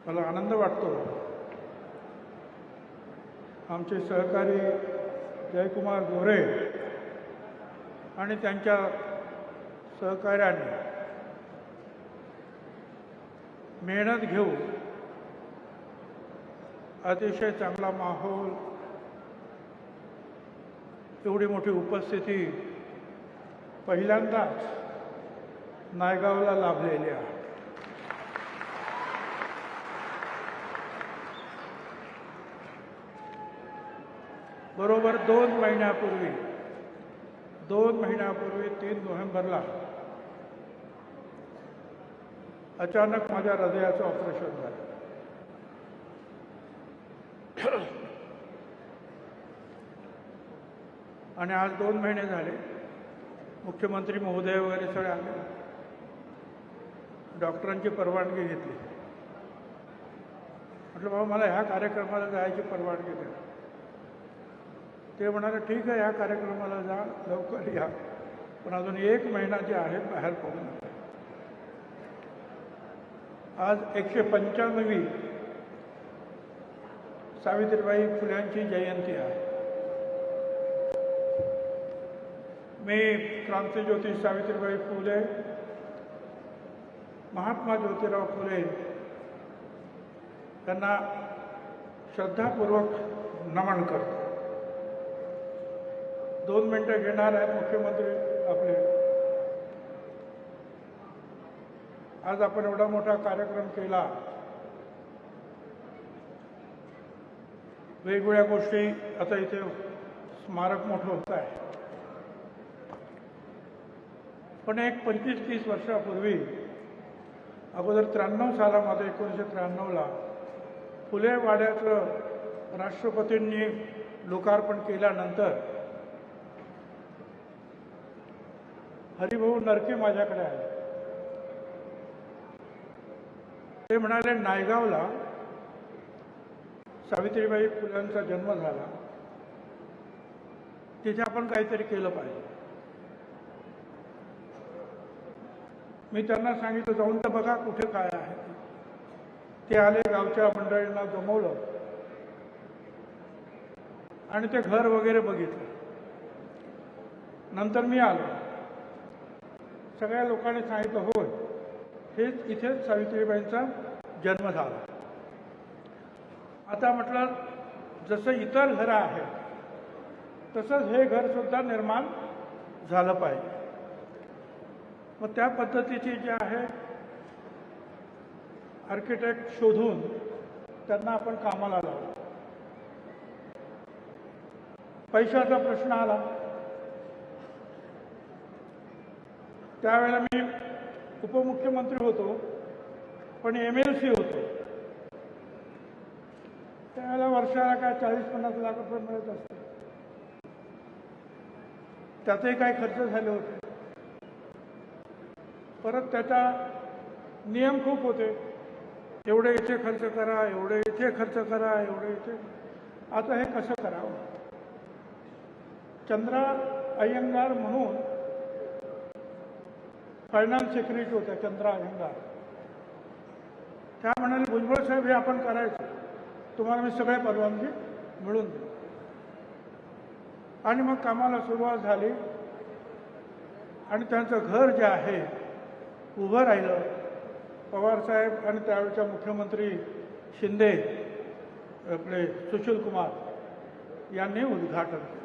मला आनंद वाटतो आमचे सहकारी जयकुमार गोरे आणि त्यांच्या सहकार्याने मेहनत घेऊन अतिशय चांगला माहोल, एवढी मोठी उपस्थिती पहिल्यांदाच नायगावला लाभलेली आहे. बरोबर 2 महिन्यापूर्वी 3 नोव्हेंबरला अचानक माझ्या हृदयाचं ऑपरेशन झालं. आणि आज 2 महिने झाले. मुख्यमंत्री महोदय वगैरे सगळे आले, डॉक्टरांची परवानगी घेतली. म्हटलं बाबा मला ह्या कार्यक्रमाला जायची परवानगी द्या. ते म्हणाले ठीक आहे, ह्या कार्यक्रमाला जा, लवकर या, पण अजून 1 महिना जे आहे बाहेर पडू नका. आज 195वी सावित्रीबाई फुल्यांची जयंती आहे. मी क्रांतिज्योती सावित्रीबाई फुले, महात्मा ज्योतिराव फुले यांना श्रद्धापूर्वक नमन करतो. 2 मिनटं घेणार आहेत मुख्यमंत्री आपले. आज आपण एवढा मोठा कार्यक्रम केला, वेगवेगळ्या गोष्टी, आता इथे स्मारक मोठं होत आहे, पण एक 25-30 वर्षापूर्वी अगोदर 93 सालामध्ये 1993ला फुले वाड्याचं राष्ट्रपतींनी लोकार्पण केल्यानंतर हरिभाऊ नरके माझ्याकडे आले. ते म्हणाले नायगावला सावित्रीबाई फुल्यांचा जन्म झाला, तिथे आपण काहीतरी केलं पाहिजे. मी त्यांना सांगितलं जाऊन तर बघा कुठे काय आहे. ते आले, गावच्या मंडळींना जमवलं आणि ते घर वगैरे बघितलं. नंतर मी आलो, सगळ्या लोकांनी सांगितलं होय, हेच इथेच सावित्रीबाईंचा जन्म झाला. आता म्हटलं जसं इतर घरं आहेत तसंच हे घरसुद्धा निर्माण झालं पाहिजे. मग त्या पद्धतीची जे आहे आर्किटेक्ट शोधून त्यांना आपण कामाला लावलं. पैशाचा प्रश्न आला. त्यावेळेला मी उपमुख्यमंत्री होतो, पण MLC होतो. त्यावेळेला वर्षाला काय 40-50 लाख रुपये मिळत असते. त्यातही काही खर्च झाले होते. परत त्याचा नियम खूप होते, एवढे इथे खर्च करा, एवढे इथे खर्च करा, एवढे इथे. आता हे कसं करावं? चंद्रा अय्यंगार म्हणून फायनान्स सेक्रेटरी होत्या, चंद्रा अय्यंगार. त्या म्हणाले भुजबळ साहेब हे आपण करायचं, तुम्हाला मी सगळे परवानगी मिळून देईन. आणि मग कामाला सुरुवात झाली आणि त्यांचं घर जे आहे उभं राहिलं. पवारसाहेब आणि त्यावेळच्या मुख्यमंत्री शिंदे आपले सुशील कुमार यांनी उद्घाटन केलं.